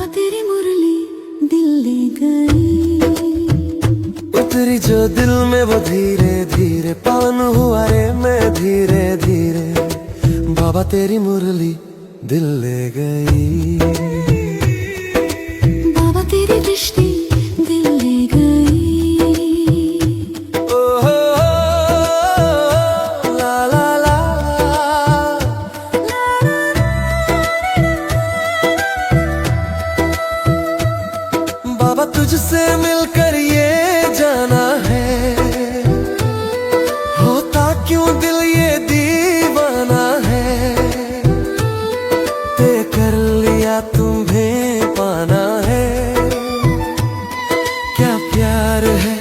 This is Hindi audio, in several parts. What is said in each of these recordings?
बाबा तेरी मुरली दिल ले गई, उतरी जो दिल में वो धीरे धीरे, पावन हुआ रे मैं धीरे धीरे। बाबा तेरी मुरली दिल ले गई, बाबा तेरी दृष्टि दिल ले गई। ओ हो ला ला ला। बाबा तुझसे मिलकर ये जाना है, होता क्यों दिल ये दीवाना है। तय कर लिया तुम्हें पाना है, क्या प्यार है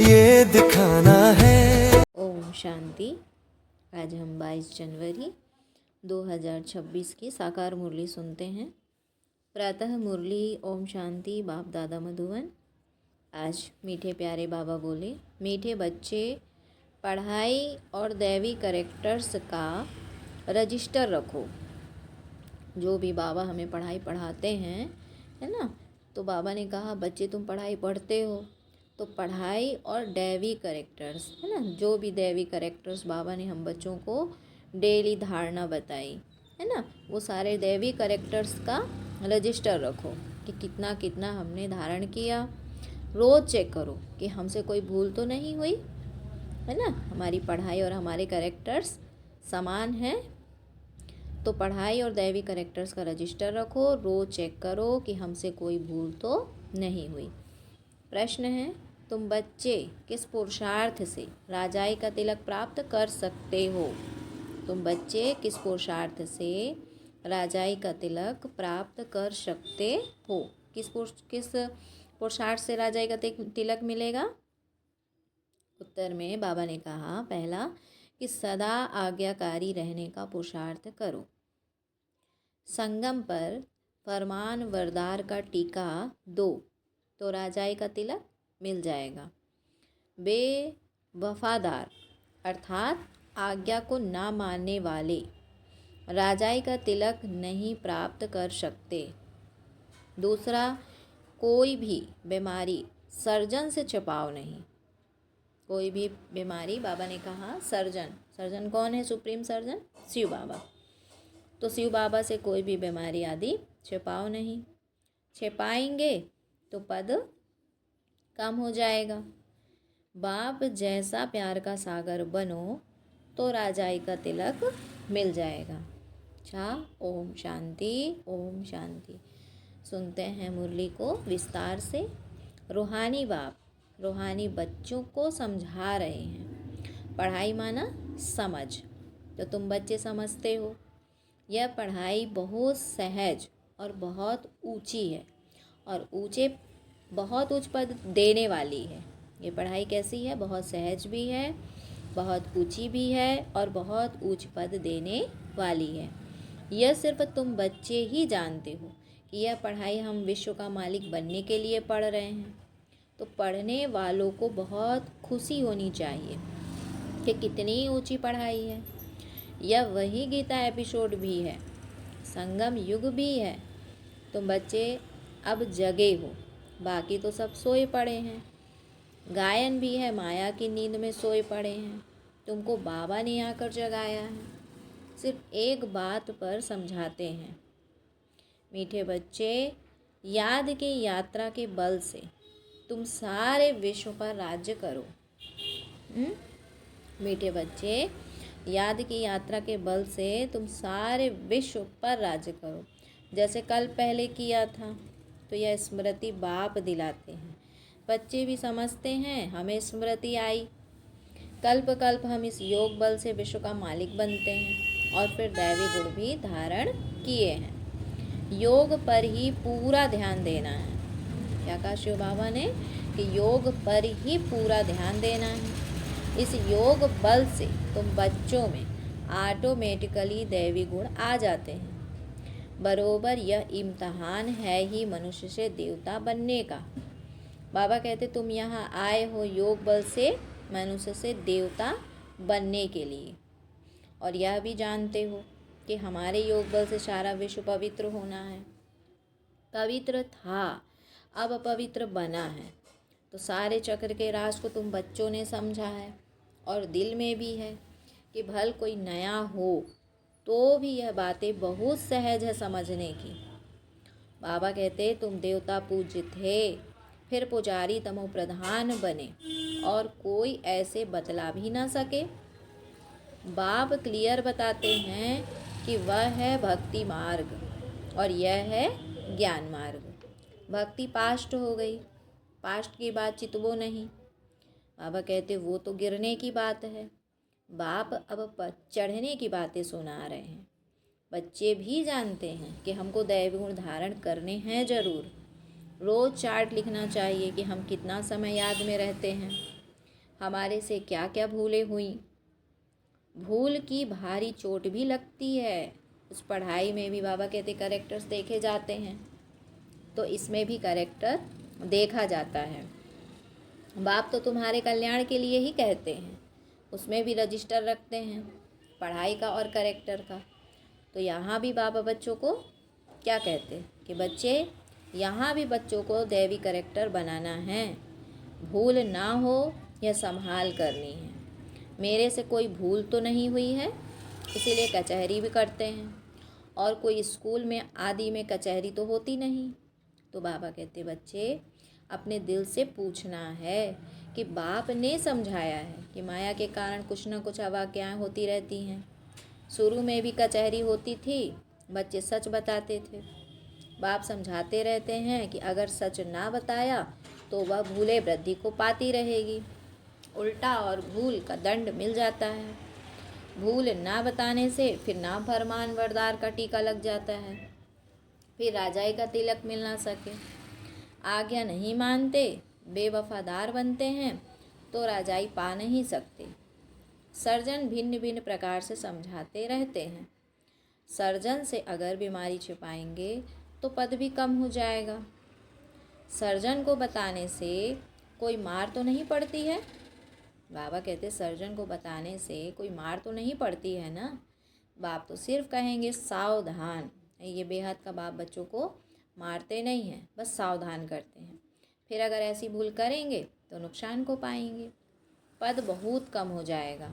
ये दिखाना है। ओम शांति। आज हम 22 जनवरी 2026 की साकार मुरली सुनते हैं। प्रातः मुरली ओम शांति बाप दादा मधुवन। आज मीठे प्यारे बाबा बोले, मीठे बच्चे पढ़ाई और दैवी करेक्टर्स का रजिस्टर रखो। जो भी बाबा हमें पढ़ाई पढ़ाते हैं, है ना, तो बाबा ने कहा बच्चे तुम पढ़ाई पढ़ते हो तो पढ़ाई और दैवी करेक्टर्स, है ना, जो भी दैवी करेक्टर्स बाबा ने हम बच्चों को डेली धारणा बताई, है ना, वो सारे दैवी करेक्टर्स का रजिस्टर रखो कि कितना कितना हमने धारण किया। रोज़ चेक करो कि हमसे कोई भूल तो नहीं हुई, है ना। हमारी पढ़ाई और हमारे करेक्टर्स समान हैं, तो पढ़ाई और दैवी करेक्टर्स का रजिस्टर रखो। रोज़ चेक करो कि हमसे कोई भूल तो नहीं हुई। प्रश्न है, तुम बच्चे किस पुरुषार्थ से राजाई का तिलक प्राप्त कर सकते हो? तुम बच्चे किस पुरुषार्थ से राजाई का तिलक प्राप्त कर सकते हो? किस पुरुषार्थ से राजाई का तिलक मिलेगा? उत्तर में बाबा ने कहा, पहला कि सदा आज्ञाकारी रहने का पुरुषार्थ करो। संगम पर फरमान वरदार का टीका दो तो राजाई का तिलक मिल जाएगा। बेवफादार अर्थात आज्ञा को ना मानने वाले राजाई का तिलक नहीं प्राप्त कर सकते। दूसरा, कोई भी बीमारी सर्जन से छिपाओ नहीं। कोई भी बीमारी, बाबा ने कहा सर्जन कौन है? सुप्रीम सर्जन शिव बाबा। तो शिव बाबा से कोई भी बीमारी आदि छिपाओ नहीं। छिपाएंगे तो पद कम हो जाएगा। बाप जैसा प्यार का सागर बनो तो राजाई का तिलक मिल जाएगा। अच्छा, ओम शांति ओम शांति। सुनते हैं मुरली को विस्तार से। रूहानी बाप रूहानी बच्चों को समझा रहे हैं। पढ़ाई माना समझ, तो तुम बच्चे समझते हो यह पढ़ाई बहुत सहज और बहुत ऊंची है और बहुत उच्च पद देने वाली है। ये पढ़ाई कैसी है? बहुत सहज भी है, बहुत ऊंची भी है और बहुत उच्च पद देने वाली है। यह सिर्फ तुम बच्चे ही जानते हो कि यह पढ़ाई हम विश्व का मालिक बनने के लिए पढ़ रहे हैं। तो पढ़ने वालों को बहुत खुशी होनी चाहिए कि कितनी ऊंची पढ़ाई है। यह वही गीता एपिसोड भी है, संगम युग भी है। तुम बच्चे अब जगे हो, बाकी तो सब सोए पड़े हैं। गायन भी है, माया की नींद में सोए पड़े हैं। तुमको बाबा ने आकर जगाया है। सिर्फ एक बात पर समझाते हैं, मीठे बच्चे, याद की यात्रा के बल से तुम सारे विश्व पर राज्य करो। मीठे बच्चे, याद की यात्रा के बल से तुम सारे विश्व पर राज्य करो। जैसे कल पहले किया था, तो यह स्मृति बाप दिलाते हैं। बच्चे भी समझते हैं, हमें स्मृति आई। कल्प कल्प हम इस योग बल से विश्व का मालिक बनते हैं और फिर दैवी गुण भी धारण किए हैं। योग पर ही पूरा ध्यान देना है। क्या कहा शिव बाबा ने? कि योग पर ही पूरा ध्यान देना है। इस योग बल से तुम बच्चों में ऑटोमेटिकली दैवी गुण आ जाते हैं। बरोबर यह इम्तहान है ही मनुष्य से देवता बनने का। बाबा कहते तुम यहाँ आए हो योग बल से मनुष्य से देवता बनने के लिए, और यह भी जानते हो कि हमारे योग बल से सारा विश्व पवित्र होना है। पवित्र था, अब अपवित्र बना है। तो सारे चक्र के राज को तुम बच्चों ने समझा है और दिल में भी है कि भल कोई नया हो तो भी यह बातें बहुत सहज है समझने की। बाबा कहते तुम देवता पूज्य थे, फिर पुजारी तमो प्रधान बने और कोई ऐसे बतला भी ना सके। बाप क्लियर बताते हैं कि वह है भक्ति मार्ग और यह है ज्ञान मार्ग। भक्ति पास्ट हो गई, पास्ट की बात चितवो नहीं। बाबा कहते वो तो गिरने की बात है, बाप अब चढ़ने की बातें सुना रहे हैं। बच्चे भी जानते हैं कि हमको दैवी गुण धारण करने हैं ज़रूर। रोज़ चार्ट लिखना चाहिए कि हम कितना समय याद में रहते हैं, हमारे से क्या क्या भूलें हुई। भूल की भारी चोट भी लगती है। उस पढ़ाई में भी बाबा कहते करेक्टर्स देखे जाते हैं, तो इसमें भी करेक्टर देखा जाता है। बाप तो तुम्हारे कल्याण के लिए ही कहते हैं, उसमें भी रजिस्टर रखते हैं पढ़ाई का और करेक्टर का। तो यहाँ भी बाबा बच्चों को क्या कहते हैं कि बच्चे यहाँ भी बच्चों को दैवी करेक्टर बनाना है, भूल ना हो यह संभाल करनी है। मेरे से कोई भूल तो नहीं हुई है, इसीलिए कचहरी भी करते हैं, और कोई स्कूल में आदि में कचहरी तो होती नहीं। तो बाबा कहते बच्चे अपने दिल से पूछना है कि बाप ने समझाया है कि माया के कारण कुछ न कुछ अवाक्याएँ होती रहती हैं। शुरू में भी कचहरी होती थी, बच्चे सच बताते थे। बाप समझाते रहते हैं कि अगर सच ना बताया तो वह भूले वृद्धि को पाती रहेगी, उल्टा और भूल का दंड मिल जाता है। भूल ना बताने से फिर ना फरमान बरदार का टीका लग जाता है, फिर राजाई का तिलक मिल ना सके। आज्ञा नहीं मानते, बेवफादार बनते हैं तो राजाई पा नहीं सकते। सर्जन भिन्न भिन्न प्रकार से समझाते रहते हैं। सर्जन से अगर बीमारी छिपाएंगे तो पद भी कम हो जाएगा। सर्जन को बताने से कोई मार तो नहीं पड़ती है। बाबा कहते सर्जन को बताने से कोई मार तो नहीं पड़ती है ना। बाप तो सिर्फ कहेंगे सावधान। ये बेहद का बाप बच्चों को मारते नहीं हैं, बस सावधान करते हैं। फिर अगर ऐसी भूल करेंगे तो नुकसान को पाएंगे, पद बहुत कम हो जाएगा।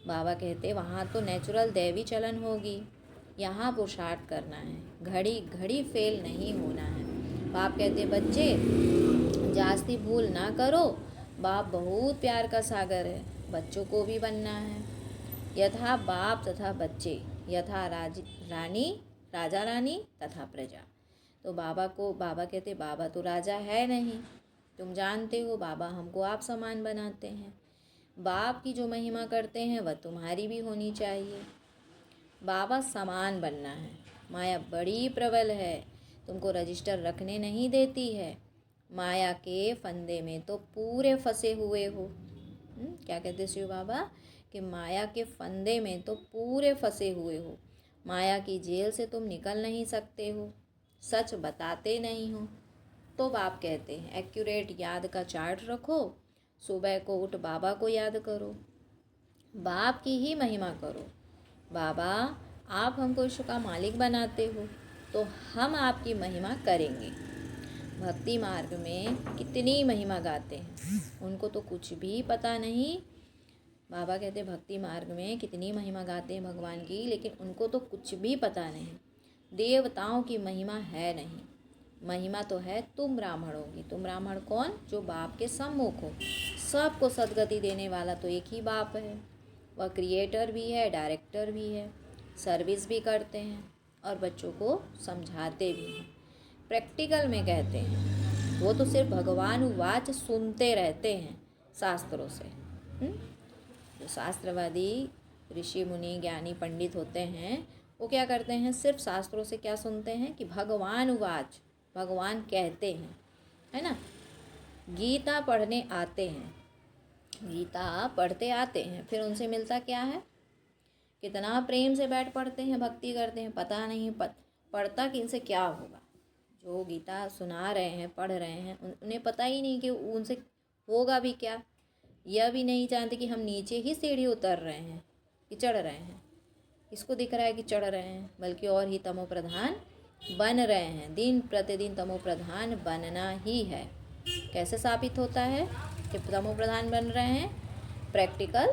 बाबा कहते वहाँ तो नेचुरल दैवी चलन होगी, यहाँ पुरुषार्थ करना है, घड़ी घड़ी फेल नहीं होना है। बाप कहते बच्चे जास्ती भूल ना करो, बाप बहुत प्यार का सागर है, बच्चों को भी बनना है। यथा बाप तथा बच्चे, यथा राजा रानी तथा प्रजा। तो बाबा कहते बाबा तो राजा है नहीं, तुम जानते हो बाबा हमको आप समान बनाते हैं। बाप की जो महिमा करते हैं वह तुम्हारी भी होनी चाहिए। बाबा समान बनना है। माया बड़ी प्रबल है, तुमको रजिस्टर रखने नहीं देती है। माया के फंदे में तो पूरे फंसे हुए हो। क्या कहते शिव बाबा कि माया के फंदे में तो पूरे फंसे हुए हो। माया की जेल से तुम निकल नहीं सकते हो, सच बताते नहीं हो। तो बाप कहते हैं एक्यूरेट याद का चार्ट रखो, सुबह को उठ बाबा को याद करो, बाप की ही महिमा करो। बाबा आप हमको विश्व का मालिक बनाते हो तो हम आपकी महिमा करेंगे। भक्ति मार्ग में कितनी महिमा गाते हैं, उनको तो कुछ भी पता नहीं। बाबा कहते भक्ति मार्ग में कितनी महिमा गाते हैं भगवान की, लेकिन उनको तो कुछ भी पता नहीं। देवताओं की महिमा है नहीं, महिमा तो है तुम ब्राह्मणों की। तुम ब्राह्मण कौन? जो बाप के सम्मुख हो। सबको सदगति देने वाला तो एक ही बाप है, वह क्रिएटर भी है, डायरेक्टर भी है, सर्विस भी करते हैं और बच्चों को समझाते भी हैं। प्रैक्टिकल में कहते हैं वो तो सिर्फ भगवान वाच सुनते रहते हैं शास्त्रों से। जो शास्त्रवादी ऋषि मुनि ज्ञानी पंडित होते हैं वो क्या करते हैं, सिर्फ शास्त्रों से क्या सुनते हैं कि भगवान वाच, भगवान कहते हैं, है ना। गीता पढ़ने आते हैं, गीता पढ़ते आते हैं, फिर उनसे मिलता क्या है, कितना प्रेम से बैठ पढ़ते हैं, भक्ति करते हैं, पता नहीं पढ़ता कि इनसे क्या होगा। जो गीता सुना रहे हैं, पढ़ रहे हैं, उन्हें पता ही नहीं कि उनसे होगा भी क्या। यह भी नहीं जानते कि हम नीचे ही सीढ़ी उतर रहे हैं कि चढ़ रहे हैं। इसको दिख रहा है कि चढ़ रहे हैं, बल्कि और ही तमो प्रधान बन रहे हैं, दिन प्रतिदिन तमो प्रधान बनना ही है। कैसे साबित होता है कि तमो प्रधान बन रहे हैं? प्रैक्टिकल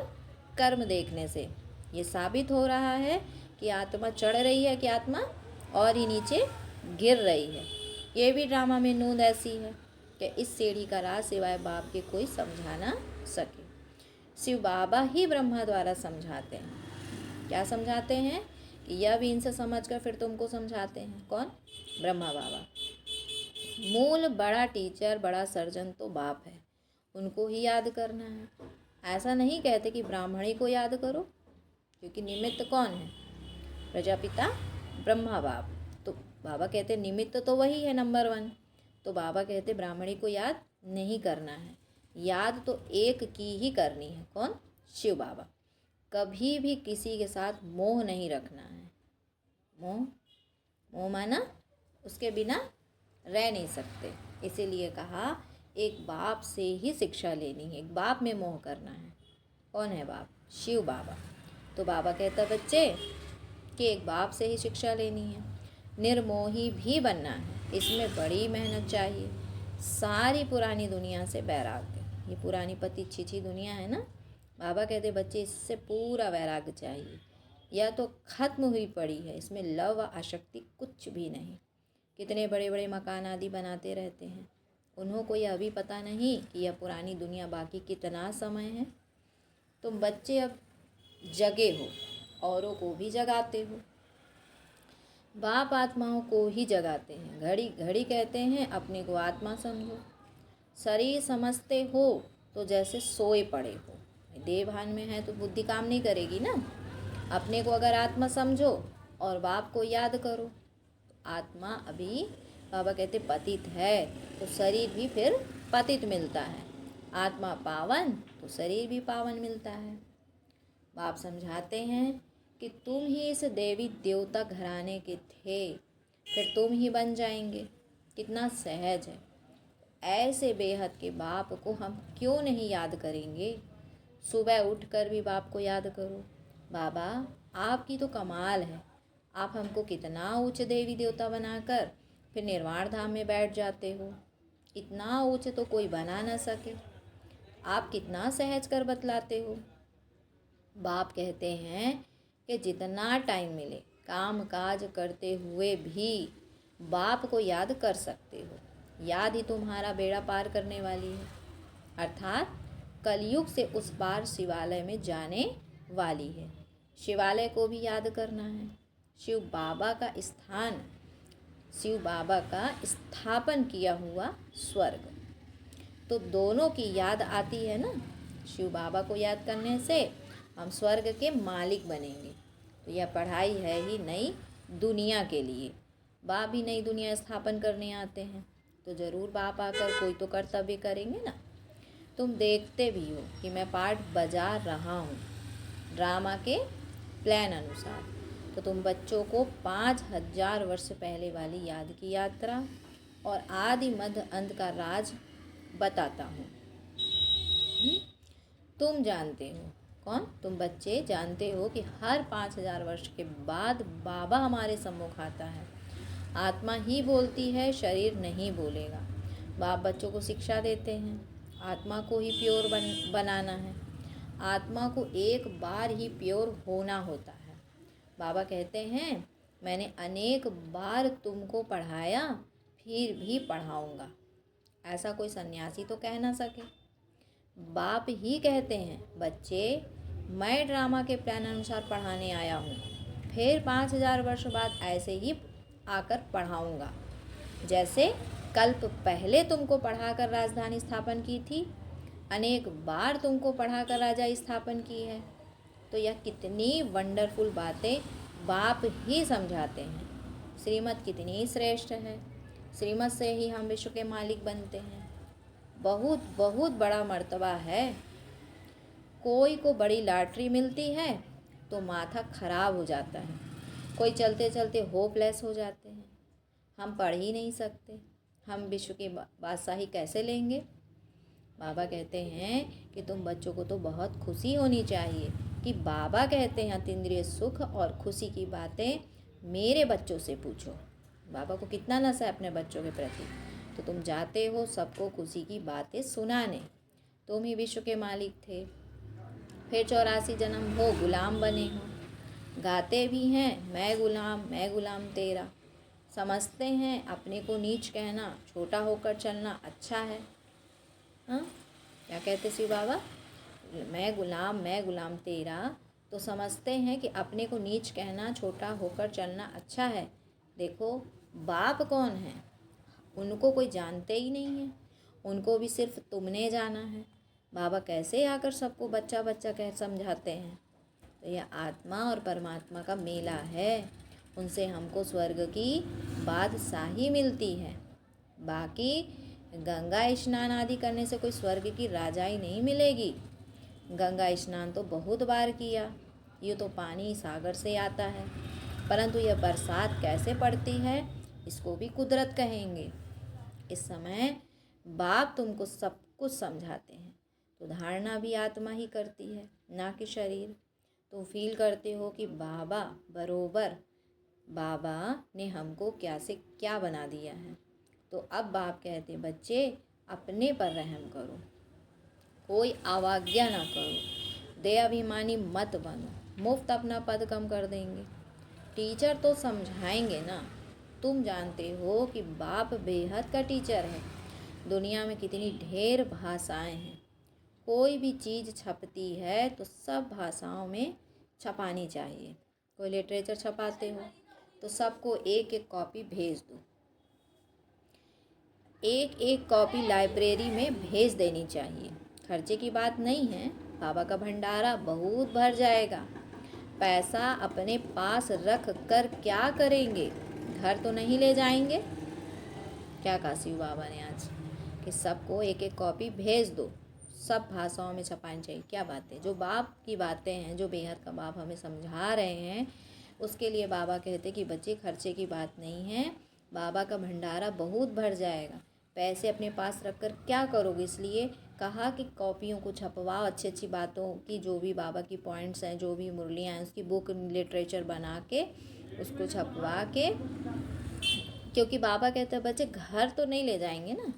कर्म देखने से ये साबित हो रहा है कि आत्मा चढ़ रही है कि आत्मा और ही नीचे गिर रही है। ये भी ड्रामा में नूंद ऐसी है कि इस सीढ़ी का राज सिवाय बाप के कोई समझा ना सके। शिव बाबा ही ब्रह्मा द्वारा समझाते हैं। क्या समझाते हैं? कि यह भी इनसे समझ कर फिर तुमको समझाते हैं। कौन? ब्रह्मा बाबा। मूल बड़ा टीचर, बड़ा सर्जन तो बाप है, उनको ही याद करना है। ऐसा नहीं कहते कि ब्राह्मणी को याद करो, क्योंकि निमित्त कौन है? प्रजापिता ब्रह्मा बाप। तो बाबा कहते निमित्त तो वही है नंबर 1। तो बाबा कहते ब्राह्मणी को याद नहीं करना है, याद तो एक की ही करनी है। कौन? शिव बाबा। कभी भी किसी के साथ मोह नहीं रखना है। मोह माना उसके बिना रह नहीं सकते। इसीलिए कहा एक बाप से ही शिक्षा लेनी है, एक बाप में मोह करना है। कौन है बाप? शिव बाबा। तो बाबा कहता बच्चे कि एक बाप से ही शिक्षा लेनी है, निर्मोही भी बनना है। इसमें बड़ी मेहनत चाहिए। सारी पुरानी दुनिया से वैराग्य, ये पुरानी पति छिछी दुनिया है ना, बाबा कहते बच्चे इससे पूरा वैराग्य चाहिए। यह तो खत्म हुई पड़ी है, इसमें लव व आसक्ति कुछ भी नहीं। कितने बड़े बड़े मकान आदि बनाते रहते हैं, उन्हों को यह भी पता नहीं कि यह पुरानी दुनिया बाकी कितना समय है। तुम बच्चे अब जगे हो, औरों को भी जगाते हो। बाप आत्माओं को ही जगाते हैं। घड़ी घड़ी कहते हैं अपने को आत्मा समझो। शरीर समझते हो तो जैसे सोए पड़े हो। देह भान में है तो बुद्धि काम नहीं करेगी ना। अपने को अगर आत्मा समझो और बाप को याद करो, आत्मा अभी बाबा कहते पतित है तो शरीर भी फिर पतित मिलता है। आत्मा पावन तो शरीर भी पावन मिलता है। बाप समझाते हैं कि तुम ही इस देवी देवता घराने के थे, फिर तुम ही बन जाएंगे। कितना सहज है। ऐसे बेहद के बाप को हम क्यों नहीं याद करेंगे? सुबह उठकर भी बाप को याद करो। बाबा आपकी तो कमाल है, आप हमको कितना ऊंच देवी देवता बनाकर फिर निर्वाण धाम में बैठ जाते हो। इतना ऊंच तो कोई बना ना सके। आप कितना सहज कर बतलाते हो। बाप कहते हैं कि जितना टाइम मिले काम काज करते हुए भी बाप को याद कर सकते हो। याद ही तुम्हारा बेड़ा पार करने वाली है, अर्थात कलयुग से उस पार शिवालय में जाने वाली है। शिवालय को भी याद करना है। शिव बाबा का स्थान, शिव बाबा का स्थापन किया हुआ स्वर्ग, तो दोनों की याद आती है ना। शिव बाबा को याद करने से हम स्वर्ग के मालिक बनेंगे। तो यह पढ़ाई है ही नई दुनिया के लिए। बाप भी नई दुनिया स्थापन करने आते हैं, तो ज़रूर बाप आकर कोई तो कर्तव्य करेंगे ना। तुम देखते भी हो कि मैं पाठ बजा रहा हूँ ड्रामा के प्लान अनुसार। तो तुम बच्चों को 5000 वर्ष पहले वाली याद की यात्रा और आदि मध्य अंत का राज बताता हूँ। तुम जानते हो, कौन? तुम बच्चे जानते हो कि हर 5000 वर्ष के बाद बाबा हमारे सम्मुख आता है। आत्मा ही बोलती है, शरीर नहीं बोलेगा। बाप बच्चों को शिक्षा देते हैं, आत्मा को ही प्योर बनाना है। आत्मा को एक बार ही प्योर होना होता है। बाबा कहते हैं मैंने अनेक बार तुमको पढ़ाया, फिर भी पढ़ाऊँगा। ऐसा कोई सन्यासी तो कह ना सके। बाप ही कहते हैं बच्चे मैं ड्रामा के प्लान अनुसार पढ़ाने आया हूँ, फिर 5000 वर्ष बाद ऐसे ही आकर पढ़ाऊँगा। जैसे कल्प पहले तुमको पढ़ाकर राजधानी स्थापन की थी, अनेक बार तुमको पढ़ाकर राजा स्थापन की है। तो यह कितनी वंडरफुल बातें बाप ही समझाते हैं। श्रीमत कितनी श्रेष्ठ है। श्रीमत से ही हम विश्व के मालिक बनते हैं। बहुत बहुत बड़ा मर्तबा है। कोई को बड़ी लॉटरी मिलती है तो माथा खराब हो जाता है, कोई चलते चलते होपलेस हो जाते हैं। हम पढ़ ही नहीं सकते, हम विश्व की बादशाही कैसे लेंगे? बाबा कहते हैं कि तुम बच्चों को तो बहुत खुशी होनी चाहिए कि बाबा कहते हैं अतीन्द्रिय सुख और खुशी की बातें मेरे बच्चों से पूछो। बाबा को कितना नशा है अपने बच्चों के प्रति। तो तुम जाते हो सबको खुशी की बातें सुनाने, तुम ही विश्व के मालिक थे। फिर 84 जन्म हो गुलाम बने हो, गाते भी हैं मैं गुलाम तेरा। समझते हैं अपने को नीच कहना, छोटा होकर चलना अच्छा है। हाँ, क्या कहते शिव बाबा, मैं गुलाम तेरा। तो समझते हैं कि अपने को नीच कहना, छोटा होकर चलना अच्छा है। देखो बाप कौन है, उनको कोई जानते ही नहीं है, उनको भी सिर्फ तुमने जाना है। बाबा कैसे आकर सबको बच्चा बच्चा कह समझाते हैं। तो यह आत्मा और परमात्मा का मेला है, उनसे हमको स्वर्ग की बादशाही मिलती है। बाकी गंगा स्नान आदि करने से कोई स्वर्ग की राजाई नहीं मिलेगी। गंगा स्नान तो बहुत बार किया, ये तो पानी सागर से आता है, परंतु यह बरसात कैसे पड़ती है इसको भी कुदरत कहेंगे। इस समय बाप तुमको सब कुछ समझाते हैं, तो धारणा भी आत्मा ही करती है, ना कि शरीर। तुम फील करते हो कि बाबा बरोबर, बाबा ने हमको क्या से क्या बना दिया है। तो अब बाप कहते बच्चे अपने पर रहम करो, कोई अवज्ञा ना करो, दे अभिमानी मत बनो, मुफ्त अपना पद कम कर देंगे। टीचर तो समझाएंगे ना, तुम जानते हो कि बाप बेहद का टीचर है। दुनिया में कितनी ढेर भाषाएं हैं, कोई भी चीज़ छपती है तो सब भाषाओं में छपानी चाहिए। कोई लिटरेचर छपाते हो तो सबको एक एक कॉपी भेज दो, एक एक कॉपी लाइब्रेरी में भेज देनी चाहिए। खर्चे की बात नहीं है, बाबा का भंडारा बहुत भर जाएगा। पैसा अपने पास रख कर क्या करेंगे, घर तो नहीं ले जाएंगे। क्या कहा शिव बाबा ने आज कि सबको एक एक कॉपी भेज दो, सब भाषाओं में छपानी चाहिए। क्या बातें, जो बाप की बातें हैं, जो बेहद का बाप हमें समझा रहे हैं, उसके लिए बाबा कहते कि बच्चे खर्चे की बात नहीं है, बाबा का भंडारा बहुत भर जाएगा। पैसे अपने पास रख कर क्या करोगे, इसलिए कहा कि कॉपियों को छपवाओ, अच्छी अच्छी बातों की, जो भी बाबा की पॉइंट्स हैं, जो भी मुरलियाँ हैं, उसकी बुक लिटरेचर बना के उसको छपवा के, क्योंकि बाबा कहते हैं बच्चे घर तो नहीं ले जाएंगे ना,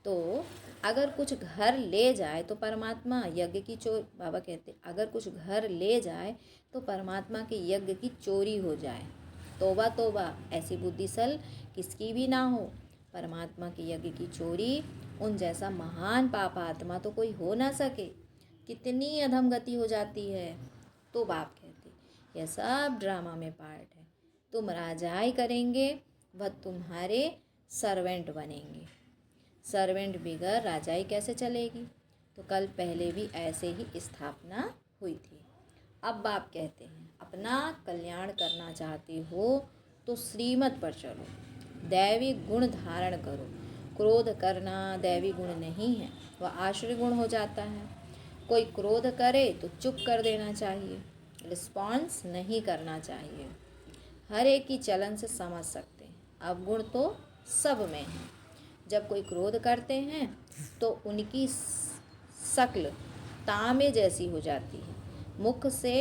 तो अगर कुछ घर ले जाए तो परमात्मा यज्ञ की चोरी, बाबा कहते अगर कुछ घर ले जाए तो परमात्मा के यज्ञ की चोरी हो जाए। तोबा तोबा, ऐसी बुद्धिसल किसकी भी ना हो। परमात्मा के यज्ञ की चोरी, उन जैसा महान पापात्मा तो कोई हो ना सके। कितनी अधमगति हो जाती है। तो बाप कहते यह सब ड्रामा में पार्ट है, तुम राजाई करेंगे, वह तुम्हारे सर्वेंट बनेंगे। सर्वेंट बिगर राजाई कैसे चलेगी। तो कल पहले भी ऐसे ही स्थापना हुई थी। अब बाप कहते हैं अपना कल्याण करना चाहते हो तो श्रीमत पर चलो, दैवी गुण धारण करो। क्रोध करना दैवी गुण नहीं है, वह आश्रय गुण हो जाता है। कोई क्रोध करे तो चुप कर देना चाहिए, रिस्पॉन्स नहीं करना चाहिए। हर एक की चलन से समझ सकते हैं, अवगुण तो सब में है। जब कोई क्रोध करते हैं तो उनकी शक्ल तांबे जैसी हो जाती है, मुख से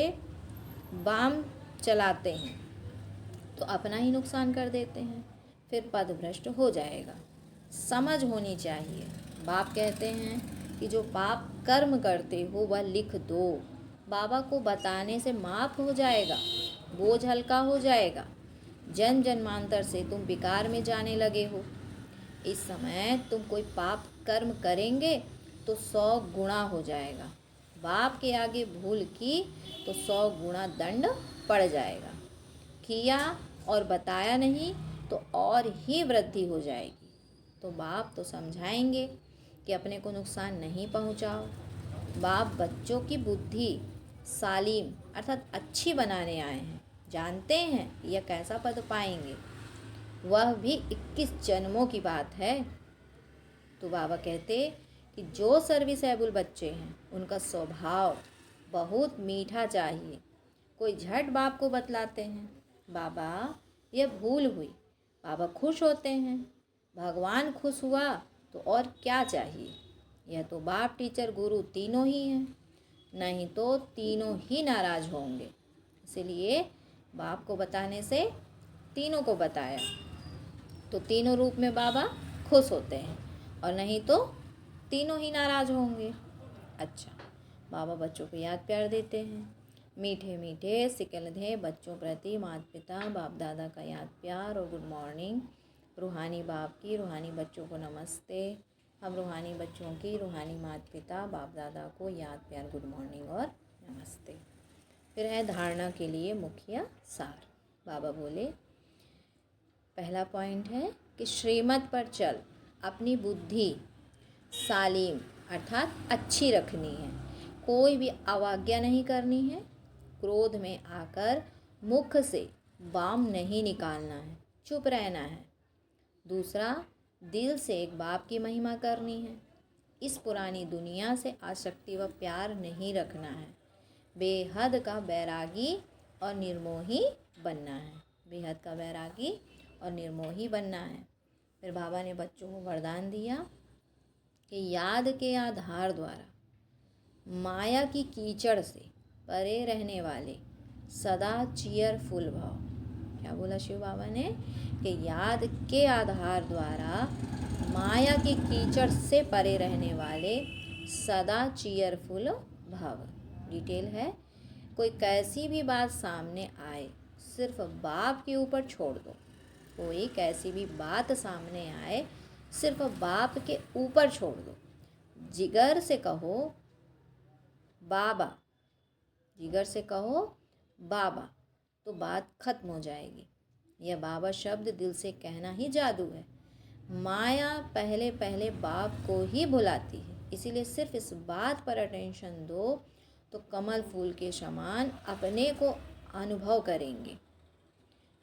बाम चलाते हैं तो अपना ही नुकसान कर देते हैं, फिर पद भ्रष्ट हो जाएगा। समझ होनी चाहिए। बाप कहते हैं कि जो पाप कर्म करते हो वह लिख दो, बाबा को बताने से माफ़ हो जाएगा, बोझ हल्का हो जाएगा। जन्म जन्मांतर से तुम विकार में जाने लगे हो, इस समय तुम कोई पाप कर्म करेंगे तो 100 गुणा हो जाएगा। बाप के आगे भूल की तो 100 गुणा दंड पड़ जाएगा। किया और बताया नहीं तो और ही वृद्धि हो जाएगी। तो बाप तो समझाएंगे कि अपने को नुकसान नहीं पहुंचाओ। बाप बच्चों की बुद्धि सालीम अर्थात अच्छी बनाने आए हैं, जानते हैं यह कैसा पद पाएंगे, वह भी 21 जन्मों की बात है। तो बाबा कहते कि जो सर्विसेबल बच्चे हैं उनका स्वभाव बहुत मीठा चाहिए। कोई झट बाप को बतलाते हैं बाबा यह भूल हुई, बाबा खुश होते हैं, भगवान खुश हुआ तो और क्या चाहिए। यह तो बाप टीचर गुरु तीनों ही हैं, नहीं तो तीनों ही नाराज होंगे। इसलिए बाप को बताने से तीनों को बताया। तो तीनों रूप में बाबा खुश होते हैं और नहीं तो तीनों ही नाराज होंगे। अच्छा, बाबा बच्चों को याद प्यार देते हैं। मीठे मीठे सिकलधे बच्चों प्रति माता पिता बाप दादा का याद प्यार और गुड मॉर्निंग। रूहानी बाप की रूहानी बच्चों को नमस्ते। हम रूहानी बच्चों की रूहानी माता पिता बाप दादा को याद प्यार गुड मॉर्निंग और नमस्ते। फिर है धारणा के लिए मुख्य सार। बाबा बोले, पहला पॉइंट है कि श्रीमत पर चल, अपनी बुद्धि सालीम अर्थात अच्छी रखनी है, कोई भी अवज्ञा नहीं करनी है, क्रोध में आकर मुख से बाम नहीं निकालना है, चुप रहना है। दूसरा, दिल से एक बाप की महिमा करनी है, इस पुरानी दुनिया से आसक्ति व प्यार नहीं रखना है, बेहद का बैरागी और निर्मोही बनना है, बेहद का बैरागी और निर्मोही बनना है। फिर बाबा ने बच्चों को वरदान दिया कि याद के आधार द्वारा माया की कीचड़ से परे रहने वाले सदा चीयरफुल भाव। क्या बोला शिव बाबा ने कि याद के आधार द्वारा माया की कीचड़ से परे रहने वाले सदा चीयरफुल भाव। डिटेल है, कोई कैसी भी बात सामने आए सिर्फ बाप के ऊपर छोड़ दो। कोई कैसी भी बात सामने आए सिर्फ बाप के ऊपर छोड़ दो। जिगर से कहो बाबा, जिगर से कहो बाबा, तो बात खत्म हो जाएगी। यह बाबा शब्द दिल से कहना ही जादू है। माया पहले पहले बाप को ही भुलाती है, इसीलिए सिर्फ इस बात पर अटेंशन दो तो कमल फूल के समान अपने को अनुभव करेंगे।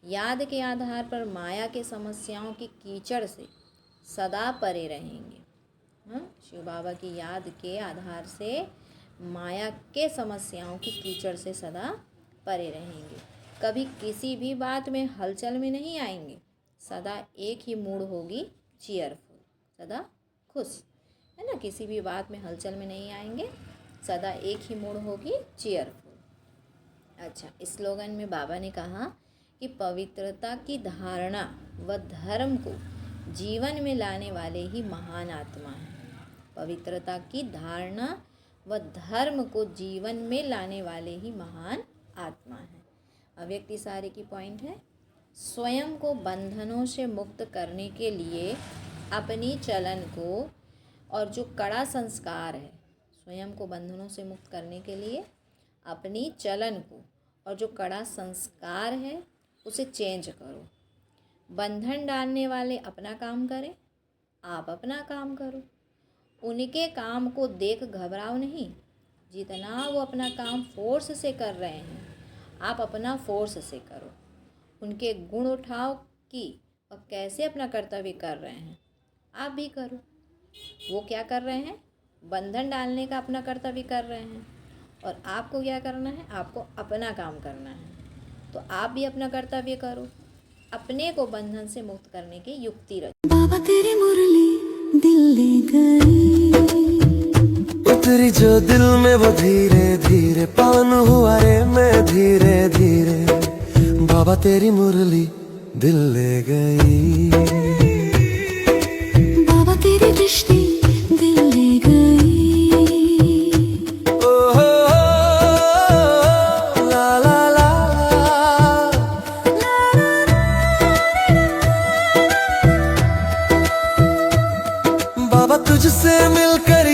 याद के आधार पर माया के समस्याओं की कीचड़ से सदा परे रहेंगे। शिव बाबा की याद के आधार से माया के समस्याओं की कीचड़ से सदा परे रहेंगे। कभी किसी भी बात में हलचल में नहीं आएंगे, सदा एक ही मूड होगी चीयरफुल, सदा खुश, है ना। किसी भी बात में हलचल में नहीं आएंगे, सदा एक ही मूड होगी चीयरफुल। अच्छा, इस स्लोगन में बाबा ने कहा कि पवित्रता की धारणा व धर्म को जीवन में लाने वाले ही महान आत्मा हैं। पवित्रता की धारणा व धर्म को जीवन में लाने वाले ही महान आत्मा हैं। अव्यक्त इशारे की पॉइंट है, स्वयं को बंधनों से मुक्त करने के लिए अपनी चलन को और जो कड़ा संस्कार है, स्वयं को बंधनों से मुक्त करने के लिए अपनी चलन को और जो कड़ा संस्कार है उसे चेंज करो। बंधन डालने वाले अपना काम करें, आप अपना काम करो। उनके काम को देख घबराओ नहीं। जितना वो अपना काम फोर्स से कर रहे हैं, आप अपना फोर्स से करो। उनके गुण उठाओ कि और कैसे अपना कर्तव्य कर रहे हैं, आप भी करो। वो क्या कर रहे हैं, बंधन डालने का अपना कर्तव्य कर रहे हैं, और आपको क्या करना है, आपको अपना काम करना है। तो आप भी अपना कर्तव्य करो, अपने को बंधन से मुक्त करने की युक्ति रचो। बाबा तेरी मुरली दिल ले गई, उतरी जो दिल में वो धीरे धीरे पावन हुआ रे मैं धीरे धीरे। बाबा तेरी मुरली दिल ले गई, बाबा तेरी दृष्टि दिल ले गई। ओ हो ला ला ला। बाबा तुझसे मिलकर